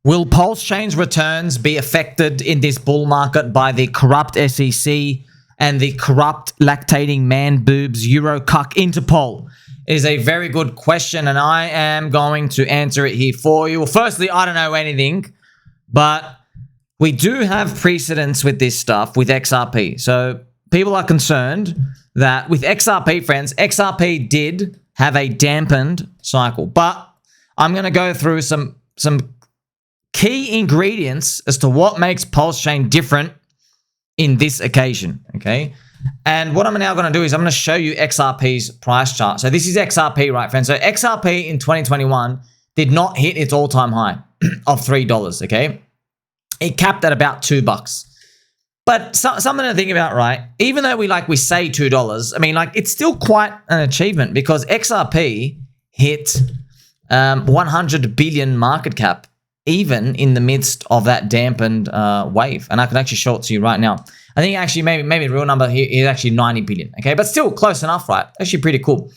Will PulseChain's returns be affected in this bull market by the corrupt SEC and the corrupt lactating man boobs Euro cuck Interpol? It is a very good question, and I am going to answer it here for you. Well, firstly, I don't know anything, but we do have precedence with this stuff with XRP. So people are concerned that with XRP, friends, XRP did have a dampened cycle, but I'm going to go through some key ingredients as to what makes PulseChain different in this occasion, okay? And what I'm now going to do is I'm going to show you XRP's price chart. So this is XRP, right, friends? So XRP in 2021 did not hit its all-time high of $3, okay? It capped at about $2. But something to think about, right? Even though we say $2, I mean, it's still quite an achievement because XRP hit 100 billion market cap even in the midst of that dampened wave. And I can actually show it to you right now. I think actually maybe the real number here is actually 90 billion, okay? But still close enough, right? Actually pretty cool.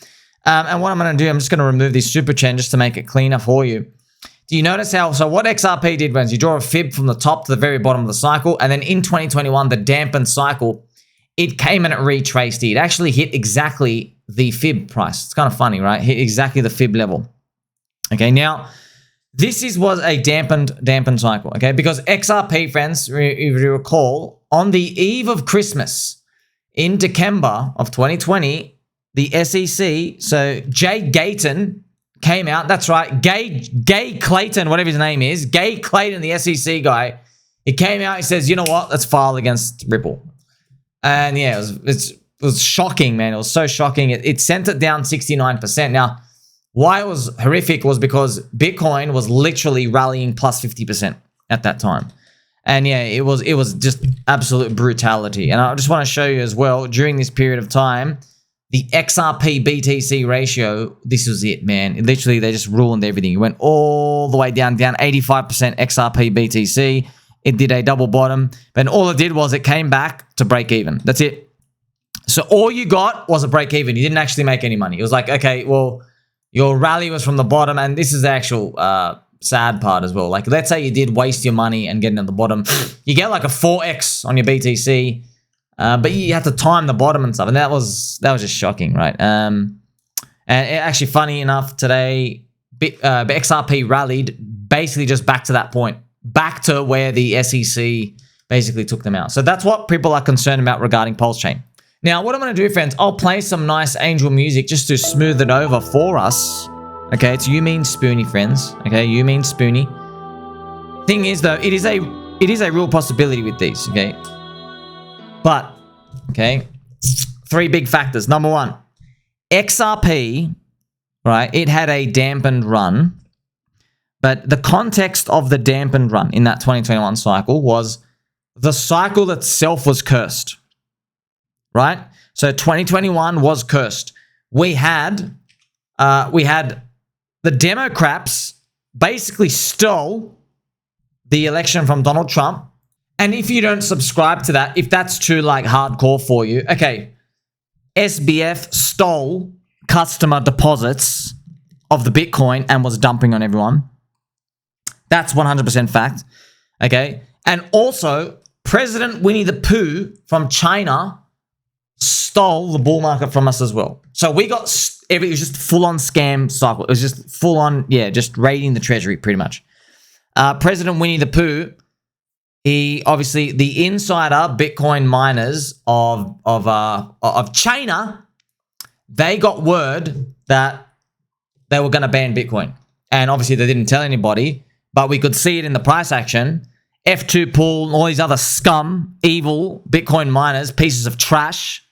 And what I'm going to do, I'm just going to remove this super chain just to make it cleaner for you. Do you notice how, so what XRP did was you draw a fib from the top to the very bottom of the cycle, and then in 2021, the dampened cycle, it came and it retraced it. It actually hit exactly the fib price. It's kind of funny, right? Hit exactly the fib level. Okay, now, this was a dampened cycle, okay? Because XRP, friends, if you recall, on the eve of Christmas, in December of 2020, the SEC, so Jay Gayton came out, that's right, Gay Clayton, whatever his name is, Gay Clayton, the SEC guy, he came out, he says, you know what, let's file against Ripple. And yeah, it was shocking, man. It was so shocking. It sent it down 69%. Now, why it was horrific was because Bitcoin was literally rallying plus 50% at that time. And yeah, it was just absolute brutality. And I just want to show you as well, during this period of time, the XRP BTC ratio, this was it, man. Literally, they just ruined everything. It went all the way down 85% XRP BTC. It did a double bottom. But all it did was it came back to break even. That's it. So all you got was a break even. You didn't actually make any money. It was like, okay, well, your rally was from the bottom, and this is the actual sad part as well. Like, let's say you did waste your money and get at the bottom. You get like a 4x on your BTC, but you have to time the bottom and stuff, and that was just shocking, right? And actually, funny enough, today, XRP rallied basically just back to that point, back to where the SEC basically took them out. So that's what people are concerned about regarding PulseChain. Now, what I'm going to do, friends, I'll play some nice angel music just to smooth it over for us. Okay, it's You Mean Spoonie, friends. Okay, You Mean Spoonie. Thing is, though, it is a real possibility with these, okay? But, okay, 3 big factors. Number 1, XRP, right, it had a dampened run. But the context of the dampened run in that 2021 cycle was the cycle itself was cursed. Right? So 2021 was cursed. We had the Democrats basically stole the election from Donald Trump. And if you don't subscribe to that, if that's too hardcore for you, okay, SBF stole customer deposits of the Bitcoin and was dumping on everyone. That's 100% fact. Okay. And also, President Winnie the Pooh from China stole the bull market from us as well. So we got, it was just full-on scam cycle. It was just full-on, yeah, just raiding the treasury pretty much. President Winnie the Pooh, he obviously, the insider Bitcoin miners of China, they got word that they were going to ban Bitcoin. And obviously they didn't tell anybody, but we could see it in the price action. F2 Pool, all these other scum, evil Bitcoin miners, pieces of trash,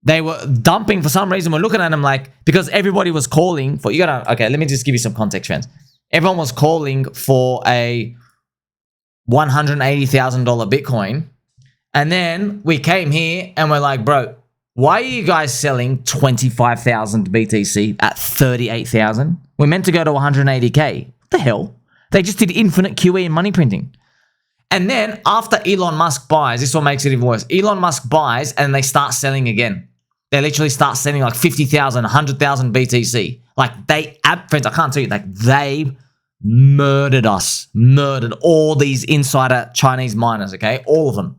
they were dumping for some reason. We're looking at them because everybody was calling for, okay, let me just give you some context, friends. Everyone was calling for a $180,000 Bitcoin. And then we came here and we're like, bro, why are you guys selling 25,000 BTC at 38,000? We're meant to go to 180K. What the hell? They just did infinite QE and money printing. And then after Elon Musk buys, this is what makes it even worse. Elon Musk buys and they start selling again. They literally start selling 50,000, 100,000 BTC. Friends, I can't tell you, they murdered us. Murdered all these insider Chinese miners, okay? All of them.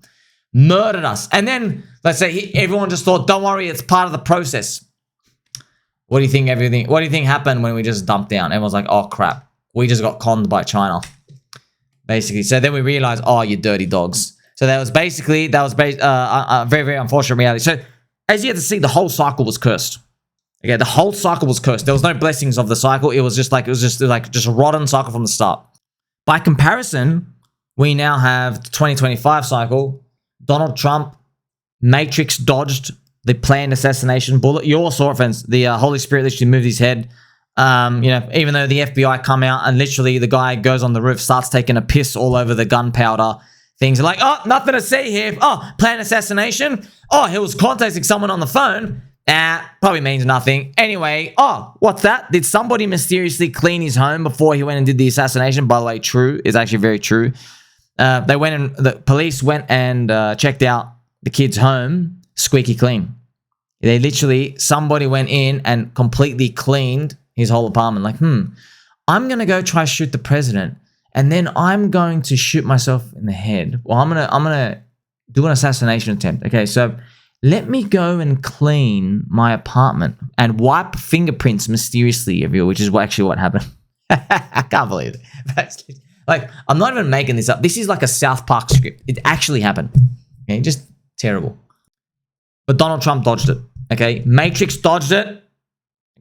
Murdered us. And then, let's say everyone just thought, don't worry, it's part of the process. What do you think happened when we just dumped down? Everyone's like, oh, crap. We just got conned by China. Basically. So then we realized, oh, you dirty dogs. So that was a very, very unfortunate reality. So as you have to see, the whole cycle was cursed. Okay, the whole cycle was cursed. There was no blessings of the cycle. It was just a rotten cycle from the start. By comparison, we now have the 2025 cycle. Donald Trump, Matrix dodged the planned assassination bullet. You all saw it, friends. The Holy Spirit literally moved his head. Even though the FBI come out and literally the guy goes on the roof, starts taking a piss all over the gunpowder. Things are like, oh, nothing to see here. Oh, planned assassination. Oh, he was contacting someone on the phone. Probably means nothing. Anyway, oh, what's that? Did somebody mysteriously clean his home before he went and did the assassination? By the way, true. It's actually very true. The police went and checked out the kid's home, squeaky clean. Somebody went in and completely cleaned his whole apartment. Like, I'm going to go try shoot the president. And then I'm going to shoot myself in the head. Well, I'm gonna do an assassination attempt. Okay, so let me go and clean my apartment and wipe fingerprints mysteriously everywhere, which is actually what happened. I can't believe it. Like, I'm not even making this up. This is like a South Park script. It actually happened. Okay, just terrible. But Donald Trump dodged it. Okay, Matrix dodged it.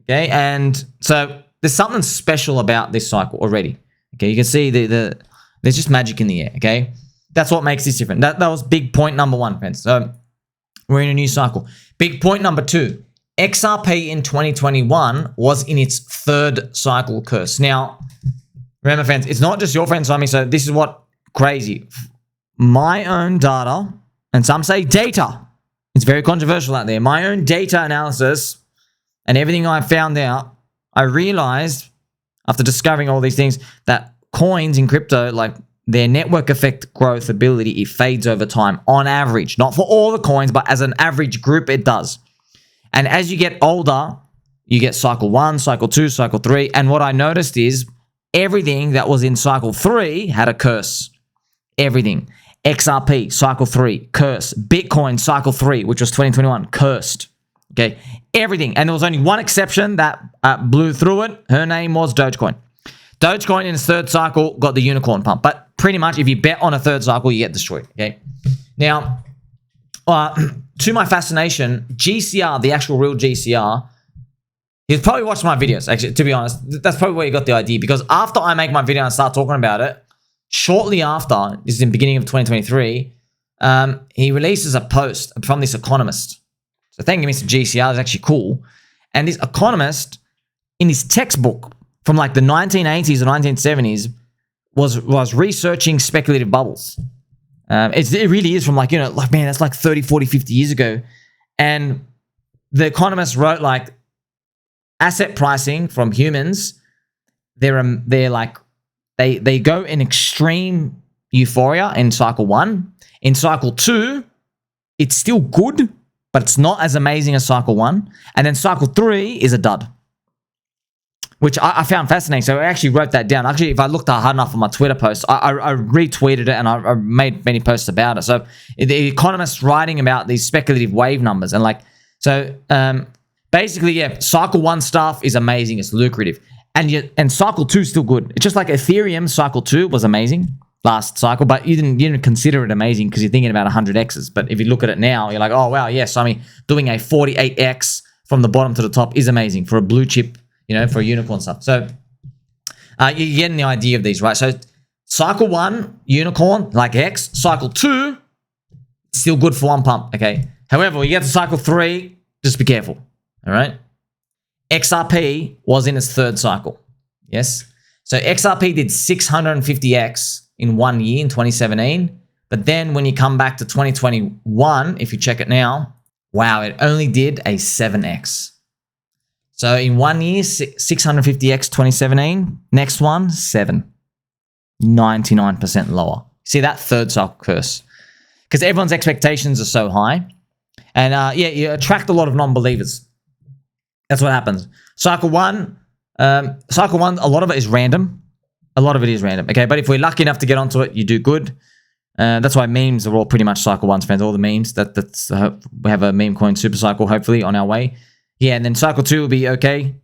Okay, and so there's something special about this cycle already. Okay, you can see there's just magic in the air, okay? That's what makes this different. That was big point number one, friends. So we're in a new cycle. Big point number two, XRP in 2021 was in its third cycle curse. Now, remember, friends, it's not just your friend Sommi, so this is what crazy. My own data, and some say data. It's very controversial out there. My own data analysis and everything I found out, I realized after discovering all these things that coins in crypto, like their network effect growth ability, it fades over time on average. Not for all the coins, but as an average group, it does. And as you get older, you get cycle 1, cycle 2, cycle 3. And what I noticed is everything that was in cycle 3 had a curse. Everything. XRP, cycle 3, curse. Bitcoin, cycle 3, which was 2021, cursed. Okay, everything. And there was only one exception that blew through it. Her name was Dogecoin. Dogecoin in its third cycle got the unicorn pump. But pretty much if you bet on a third cycle, you get destroyed. Okay. Now, to my fascination, GCR, the actual real GCR, he's probably watched my videos, actually, to be honest. That's probably where you got the idea. Because after I make my video and start talking about it, shortly after, this is in the beginning of 2023, he releases a post from this economist. So thank you, Mr. GCR. It's actually cool. And this economist, in his textbook from like the 1980s or 1970s, was researching speculative bubbles. It really is from like, man, that's like 30, 40, 50 years ago. And the economist wrote like asset pricing from humans. They go in extreme euphoria in cycle 1. In cycle 2, it's still good, but it's not as amazing as cycle 1. And then cycle 3 is a dud, which I found fascinating. So I actually wrote that down. Actually, if I looked hard enough on my Twitter post, I retweeted it and I made many posts about it. So the economist's writing about these speculative wave numbers. And basically, yeah, cycle 1 stuff is amazing. It's lucrative. And cycle 2 is still good. It's just like Ethereum, cycle 2 was amazing last cycle, but you didn't consider it amazing because you're thinking about 100x's. But if you look at it now, you're like, oh wow, yes, I mean, doing a 48x from the bottom to the top is amazing for a blue chip, for unicorn stuff. So you're getting the idea of these, right? So cycle 1, unicorn, like X. Cycle 2, still good for one pump, okay? However, you get to cycle 3, just be careful, all right? XRP was in its third cycle, yes? So XRP did 650x in 1 year in 2017. But then when you come back to 2021, if you check it now, wow, it only did a 7x. So in 1 year, 650x 2017. Next one, 7. 99% lower. See that third cycle curse? Because everyone's expectations are so high. And you attract a lot of non-believers. That's what happens. Cycle one, a lot of it is random. A lot of it is random. Okay, but if we're lucky enough to get onto it, you do good. That's why memes are all pretty much cycle 1 friends. All the memes. We have a meme coin super cycle hopefully on our way. Yeah, and then cycle 2 will be okay.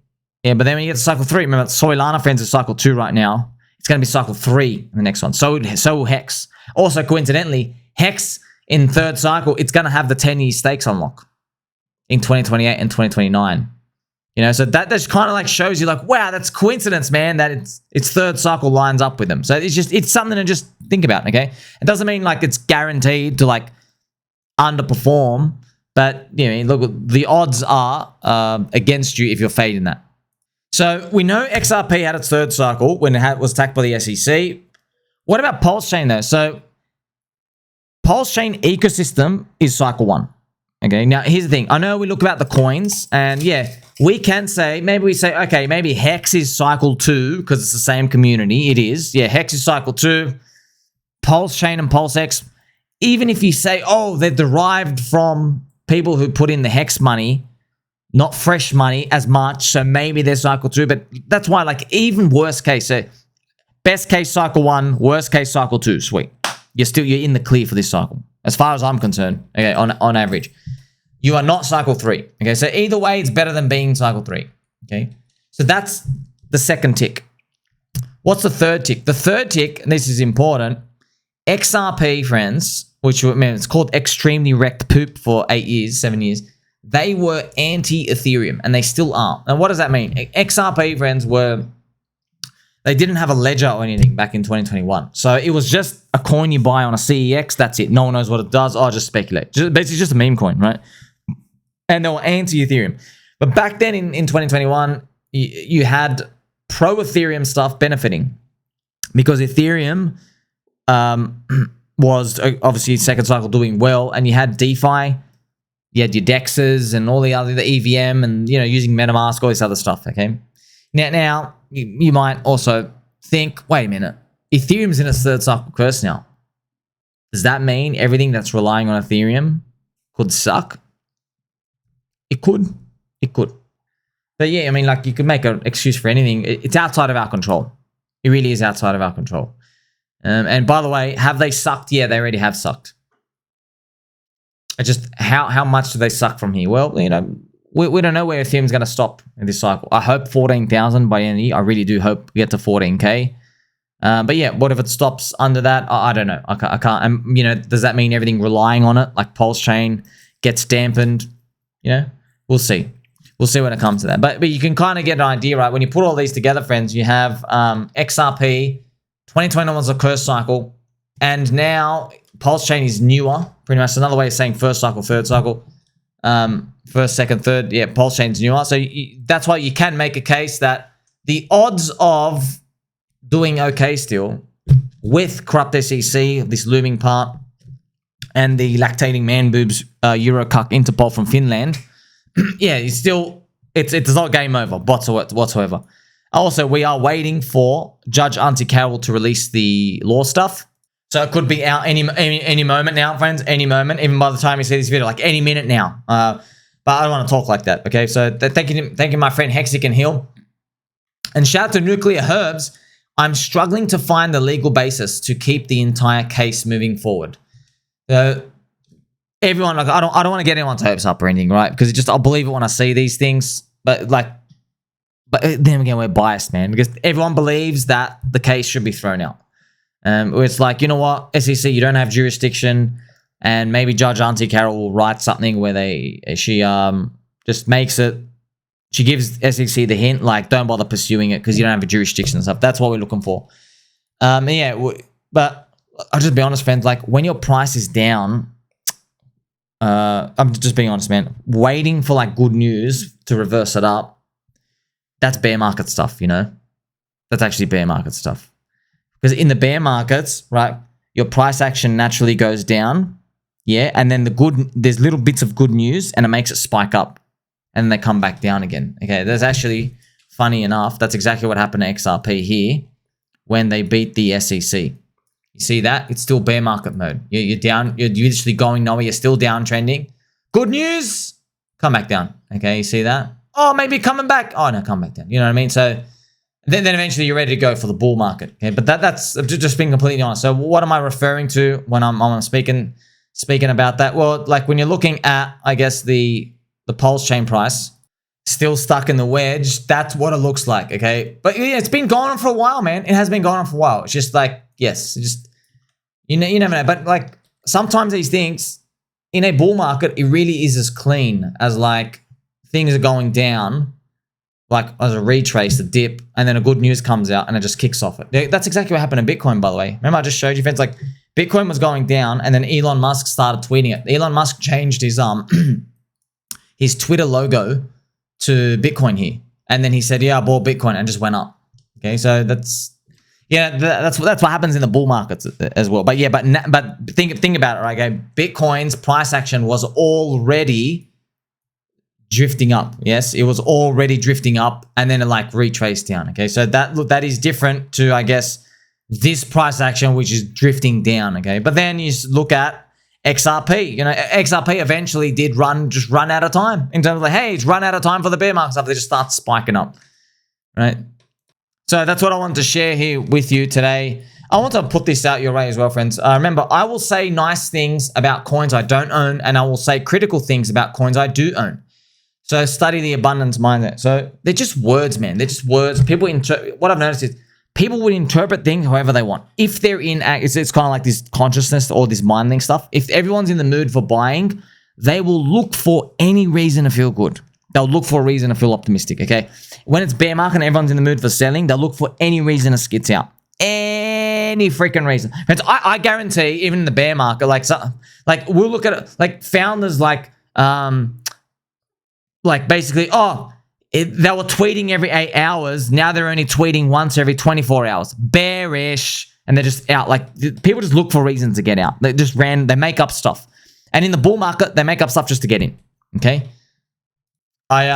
Yeah, but then when you get to cycle 3, remember Solana friends is cycle 2 right now. It's going to be cycle 3 in the next one. So will Hex. Also, coincidentally, Hex in third cycle, it's going to have the 10-year stakes unlock in 2028 and 2029. You know, so that just kind of like shows you like, wow, that's coincidence, man, that its third cycle lines up with them. So it's something to just think about, okay? It doesn't mean like it's guaranteed to like underperform, but you know, look, the odds are against you if you're fading that. So we know XRP had its third cycle when it was attacked by the SEC. What about PulseChain though? So PulseChain ecosystem is cycle 1. Okay, now here's the thing. I know we look about the coins, and yeah, we can say, maybe we say, okay, maybe Hex is cycle 2 because it's the same community. It is. Yeah, Hex is cycle 2. PulseChain and PulseX, even if you say, oh, they're derived from people who put in the Hex money, not fresh money as much, so maybe they're cycle 2, but that's why, like, even worst case, so best case cycle 1, worst case cycle 2, sweet. You're in the clear for this cycle, as far as I'm concerned, okay, on average. You are not cycle 3, okay? So either way, it's better than being cycle 3, okay? So that's the second tick. What's the third tick? The third tick, and this is important, XRP, friends, which I mean, it's called extremely wrecked poop for 7 years, they were anti-Ethereum, and they still are. And what does that mean? XRP, friends, they didn't have a ledger or anything back in 2021. So it was just a coin you buy on a CEX, that's it. No one knows what it does. Oh, just speculate. Basically just a meme coin, right? And they were anti-Ethereum. But back then in 2021, you had pro-Ethereum stuff benefiting because Ethereum was obviously second cycle doing well, and you had DeFi, you had your DEXs and all the EVM and, you know, using MetaMask, all this other stuff, okay? Now you might also think, wait a minute, Ethereum's in its third cycle curse now. Does that mean everything that's relying on Ethereum could suck? It could. It could. But yeah, I mean, like, you could make an excuse for anything. It's outside of our control. It really is outside of our control. And by the way, have they sucked? Yeah, they already have sucked. It's just how much do they suck from here? Well, you know, we don't know where Ethereum's going to stop in this cycle. I hope 14,000 by the end of the year. I really do hope we get to 14K. But yeah, what if it stops under that? I don't know. I can't. You know, does that mean everything relying on it, like PulseChain, gets dampened? You know, we'll see. We'll see when it comes to that. But you can kind of get an idea, right? When you put all these together, friends, you have XRP, 2021 was a curse cycle, and now PulseChain is newer. Pretty much another way of saying first cycle, third cycle. First, second, third. Yeah, PulseChain's newer. So that's why you can make a case that the odds of doing okay still with corrupt SEC, this looming part, and the lactating man boobs Eurocuck Interpol from Finland, yeah, it's not game over whatsoever. Also, we are waiting for Judge Anti-Ethereum to release the law stuff. So it could be out any moment now, friends, any moment, even by the time you see this video, like any minute now. But I don't want to talk like that, okay? So thank you my friend Hexic and Hill. And shout out to NuclearHerbs. I'm struggling to find the legal basis to keep the entire case moving forward. Everyone, like, I don't want to get anyone's hopes up or anything, right? Because I'll believe it when I see these things. But then again, we're biased, man, because everyone believes that the case should be thrown out. It's like, you know what, SEC, you don't have jurisdiction, and maybe Judge Auntie Carol will write something where she just makes it, she gives SEC the hint, like, don't bother pursuing it because you don't have a jurisdiction and stuff. That's what we're looking for. Yeah, but I'll just be honest, friends, like, when your price is down, I'm just being honest, man, waiting for like good news to reverse it up, that's bear market stuff, you know? That's actually bear market stuff. Because in the bear markets, right, your price action naturally goes down, yeah, and then there's little bits of good news and it makes it spike up and then they come back down again. Okay, that's actually, funny enough, that's exactly what happened to XRP here when they beat the SEC. You see that? It's still bear market mode. You're down, you're literally going nowhere, you're still downtrending. Good news, come back down. Okay, you see that? Oh, maybe coming back. Oh, no, come back down. You know what I mean? So Then eventually you're ready to go for the bull market. Okay, but that's just being completely honest. So what am I referring to when I'm speaking about that? Well, like when you're looking at, I guess, the PulseChain price still stuck in the wedge, that's what it looks like. Okay, but yeah, it's been going on for a while, man. It has been going on for a while. It's just like, yes, just you never know. But like sometimes these things in a bull market, it really is as clean as like things are going down, like as a retrace, a dip, and then a good news comes out and it just kicks off it. That's exactly what happened in Bitcoin, by the way. Remember I just showed you, friends, like Bitcoin was going down and then Elon Musk started tweeting it. Elon Musk changed his his Twitter logo to Bitcoin here. And then he said, yeah, I bought Bitcoin, and just went up. Okay, so that's what happens in the bull markets as well. But yeah, but think about it, right? Okay, Bitcoin's price action was already drifting up. Yes, it was already drifting up, and then it like retraced down. Okay, so that is different to, I guess, this price action, which is drifting down. Okay, but then you look at XRP. XRP eventually did just run out of time in terms of like, hey, it's run out of time for the bear market stuff. They just start spiking up, right? So that's what I wanted to share here with you today. I want to put this out your way as well, friends. Remember, I will say nice things about coins I don't own, and I will say critical things about coins I do own. So study the abundance mindset. So they're just words, man. They're just words. People what I've noticed is people would interpret things however they want. If they're in, it's kind of like this consciousness or this minding stuff. If everyone's in the mood for buying, they will look for any reason to feel good. They'll look for a reason to feel optimistic, okay? When it's bear market and everyone's in the mood for selling, they'll look for any reason to skits out. Any freaking reason. Friends, I guarantee, even in the bear market, like we'll look at it, like founders like basically, they were tweeting every 8 hours. Now they're only tweeting once every 24 hours. Bearish. And they're just out. Like, people just look for reasons to get out. They just they make up stuff. And in the bull market, they make up stuff just to get in. Okay? I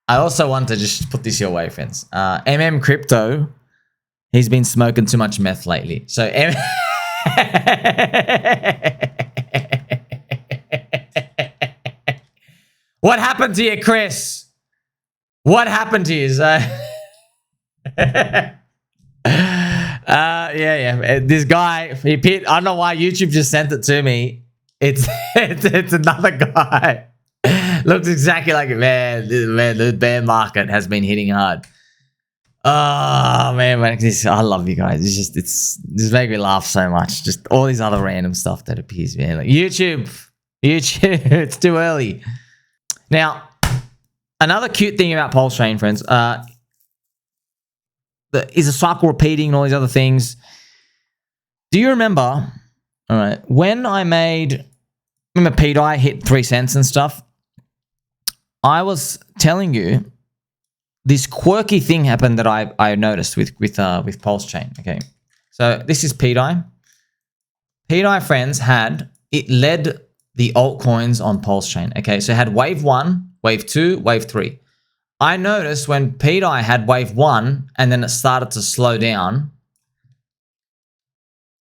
also want to just put this your way, friends. MMCrypto, he's been smoking too much meth lately. So, what happened to you, Chris? What happened to you? Yeah. This guy, I don't know why YouTube just sent it to me. It's another guy. Looks exactly like it. Man, the bear market has been hitting hard. Oh man, I love you guys. It's just make me laugh so much. Just all these other random stuff that appears, man. Like YouTube, it's too early. Now, another cute thing about PulseChain, friends, is a cycle repeating and all these other things. Do you remember? All right, when remember pDAI hit 3 cents and stuff. I was telling you this quirky thing happened that I noticed with PulseChain. Okay, so this is pDAI. pDAI, friends, it led the altcoins on PulseChain. Okay, so it had wave 1, wave 2, wave 3. I noticed when pDAI had wave 1 and then it started to slow down,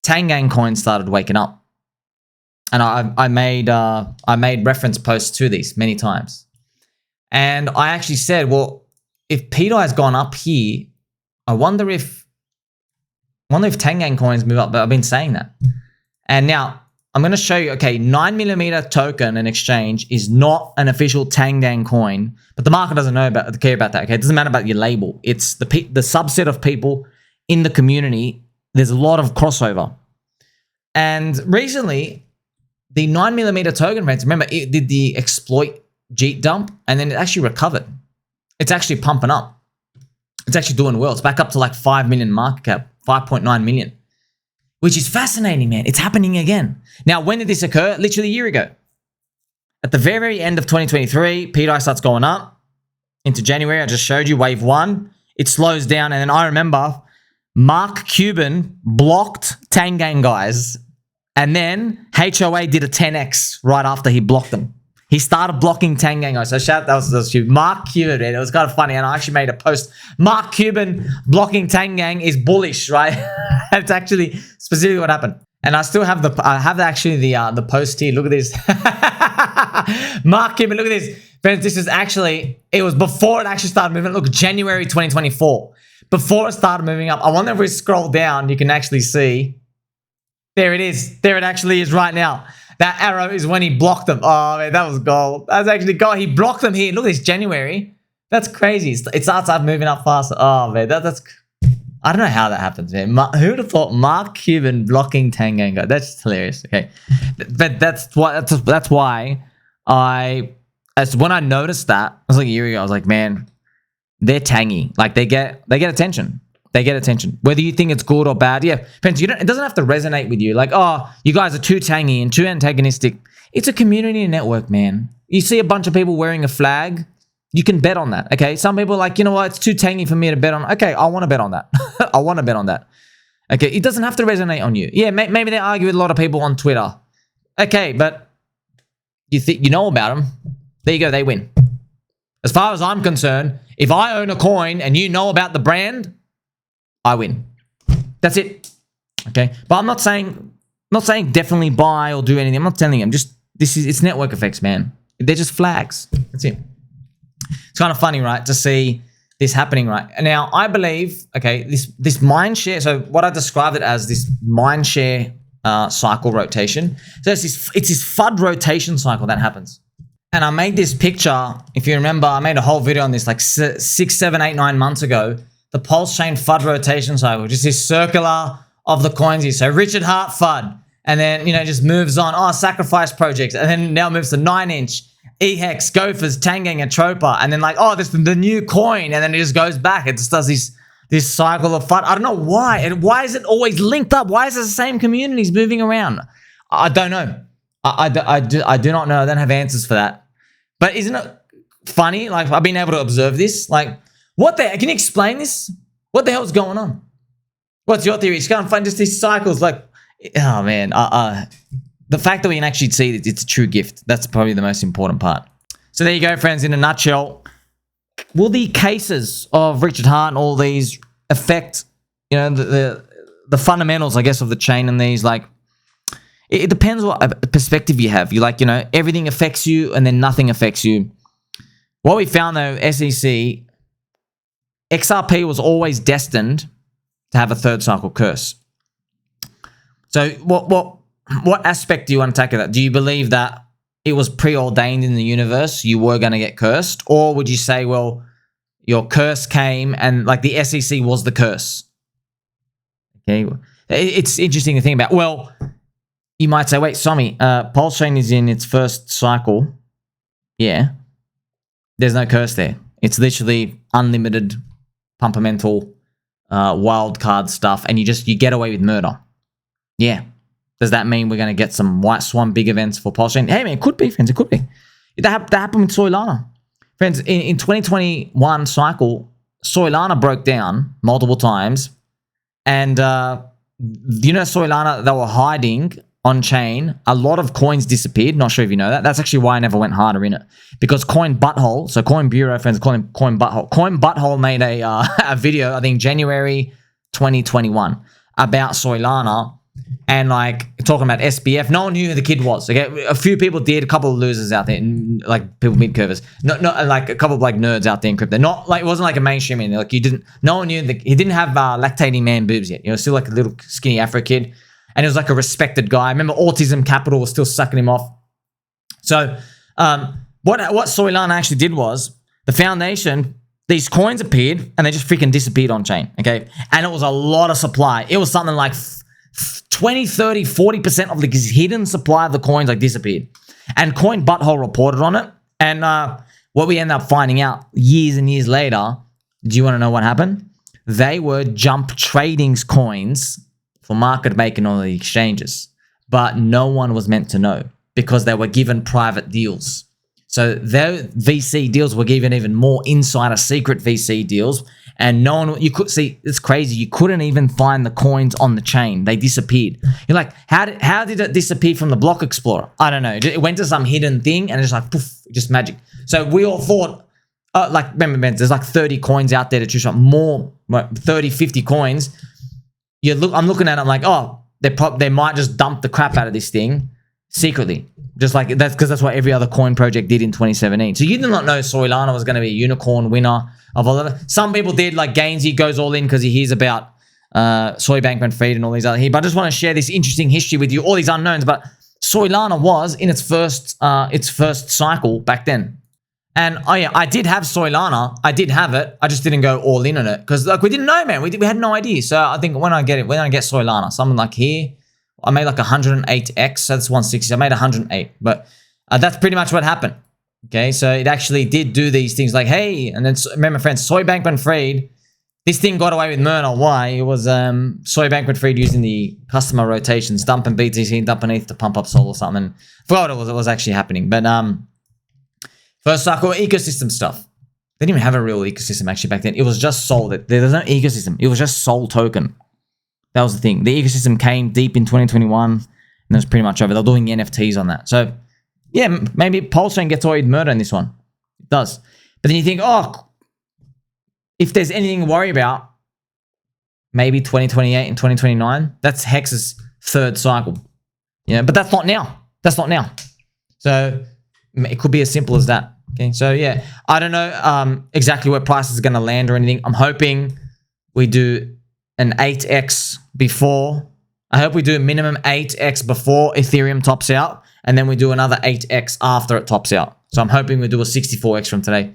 Tang Gang coins started waking up. And I made reference posts to these many times. And I actually said, well, if pDAI has gone up here, I wonder if Tang Gang coins move up. But I've been saying that. And now I'm going to show you, okay, 9mm token and exchange is not an official Tang Gang coin, but the market doesn't care about that, okay? It doesn't matter about your label. It's the subset of people in the community. There's a lot of crossover. And recently, the 9mm token, friends, remember, it did the exploit Jeet dump, and then it actually recovered. It's actually pumping up. It's actually doing well. It's back up to like 5 million market cap, 5.9 million. Which is fascinating, man. It's happening again. Now, when did this occur? Literally a year ago. At the very, very end of 2023, pDAI starts going up. Into January, I just showed you wave 1. It slows down. And then I remember Mark Cuban blocked Tang Gang guys. And then HOA did a 10x right after he blocked them. He started blocking Tang Gang guys. So shout out, that was Mark Cuban, man. It was kind of funny. And I actually made a post. Mark Cuban blocking Tang Gang is bullish, right? That's actually specifically what happened. And I still have the post here. Look at this. Mark Cuban, look at this. Friends, this is actually, it was before it actually started moving. Look, January 2024. Before it started moving up. I wonder if we scroll down, you can actually see. There it is. There it actually is right now. That arrow is when he blocked them. Oh, man, that was gold. That's actually gold. He blocked them here. Look at this, January. That's crazy. It starts up moving up faster. Oh, man, that's... I don't know how that happens, man. Who would have thought Mark Cuban blocking Tang Gang? That's just hilarious. Okay, but that's why when I noticed that, it was like a year ago. I was like, man, they're tangy. Like they get attention. They get attention. Whether you think it's good or bad, yeah, friends. It doesn't have to resonate with you. Like, oh, you guys are too tangy and too antagonistic. It's a community network, man. You see a bunch of people wearing a flag. You can bet on that, okay? Some people are like, you know what? It's too tangy for me to bet on. Okay, I want to bet on that. I want to bet on that. Okay, it doesn't have to resonate on you. Yeah, maybe they argue with a lot of people on Twitter. Okay, but you know about them. There you go, they win. As far as I'm concerned, if I own a coin and you know about the brand, I win. That's it. Okay, but I'm not saying definitely buy or do anything. I'm not telling you. It's network effects, man. They're just flags. That's it. It's kind of funny, right, to see this happening, right? Now, I believe, okay, this Mindshare, so what I described it as this Mindshare cycle rotation. So it's this FUD rotation cycle that happens. And I made this picture, if you remember, I made a whole video on this like 6, 7, 8, 9 months ago. The PulseChain FUD rotation cycle, just this circular of the coins here. So Richard Hart FUD, and then, you know, just moves on. Oh, sacrifice projects, and then now moves to 9-inch. E-Hex, Gophers, Tang Gang, and Tropa, and then like, oh, this is the new coin, and then it just goes back. It just does this cycle of fun. I don't know why. And why is it always linked up? Why is it the same communities moving around? I don't know. I do not know. I don't have answers for that. But isn't it funny? Like, I've been able to observe this. Like, what the heck? Can you explain this? What the hell is going on? What's your theory? Just go and find just these cycles. Like, oh man, the fact that we can actually see that it's a true gift, that's probably the most important part. So there you go, friends, in a nutshell. Will the cases of Richard Hart and all these affect, you know, the fundamentals, I guess, of the chain and these, like, it depends what perspective you have. You like, you know, everything affects you and then nothing affects you. What we found, though, SEC, XRP was always destined to have a third cycle curse. So what aspect do you want to take of that? Do you believe that it was preordained in the universe, you were going to get cursed? Or would you say, well, your curse came and like the SEC was the curse? Okay, it's interesting to think about. Well, you might say, wait, Sommi, PulseChain is in its first cycle. Yeah, there's no curse there. It's literally unlimited, pumpermental, wild card stuff, and you get away with murder. Yeah. Does that mean we're going to get some white swan big events for PulseChain? Hey, man, it could be, friends. It could be. That happened with Solana. Friends, in 2021 cycle, Solana broke down multiple times. And, you know, Solana, they were hiding on chain. A lot of coins disappeared. Not sure if you know that. That's actually why I never went harder in it. Because Coin Butthole, so Coin Bureau, friends, call him Coin Butthole. Coin Butthole made a video, I think, January 2021 about Solana. And like talking about SBF, no one knew who the kid was. Okay, a few people did, a couple of losers out there, like people mid-curvers, not like a couple of like nerds out there in crypto. Not like it wasn't like a mainstream thing. Like no one knew he didn't have lactating man boobs yet. You know, still like a little skinny Afro kid, and he was like a respected guy. I remember Autism Capital was still sucking him off. So what Solana actually did was the foundation. These coins appeared and they just freaking disappeared on chain. Okay, and it was a lot of supply. It was something like 20, 30, 40% of the hidden supply of the coins like disappeared. And Coin Butthole reported on it. And what we ended up finding out years and years later, do you want to know what happened? They were jump trading coins for market making on the exchanges. But no one was meant to know because they were given private deals. So their VC deals were given even more insider secret VC deals. And no one, you could see, it's crazy. You couldn't even find the coins on the chain. They disappeared. You're like, how did it disappear from the Block Explorer? I don't know. It went to some hidden thing and it's like, poof, just magic. So we all thought, like, remember, there's like 30 coins out there to choose from, more, 30, 50 coins. I'm looking at it, I'm like, oh, they might just dump the crap out of this thing. secretly. Just like that's because that's what every other coin project did in 2017. So you did not know Solana was going to be a unicorn winner of all of it. Some people did, like Gainsey goes all in because he hears about Soy Bankman-Fried and all these other. But I just want to share this interesting history with you, all these unknowns. But Solana was in its first cycle back then. And oh yeah, I did have Solana. I did have it. I just didn't go all in on it because like we didn't know, man. We had no idea. So I think when I get Solana, something like here, I made like 108x. So that's 160. So I made 108. But that's pretty much what happened. Okay, so it actually did do these things like, hey, and then remember, friends, Soy Bankman-Fried. This thing got away with murder. Why? It was Soy Bankman-Fried using the customer rotations, dumping BTC, dumping ETH to pump up Sol or something. I forgot what was actually happening. But first cycle ecosystem stuff. They didn't even have a real ecosystem actually back then. It was just Sol. There was no ecosystem. It was just Sol token. That was the thing. The ecosystem came deep in 2021, and it was pretty much over. They're doing NFTs on that. So yeah, maybe PulseChain gets away with murder in this one. It does. But then you think, oh, if there's anything to worry about, maybe 2028 and 2029. That's Hex's third cycle. Yeah, but that's not now. That's not now. So it could be as simple as that. Okay, so yeah, I don't know exactly where price is going to land or anything. I'm hoping we do an 8x before. I hope we do a minimum 8x before Ethereum tops out, and then we do another 8x after it tops out. So I'm hoping we do a 64x from today.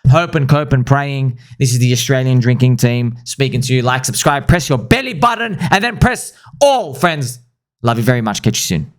Hope and cope and praying. This is the Australian drinking team speaking to you. Like, subscribe, press your belly button, and then press all, friends. Love you very much. Catch you soon.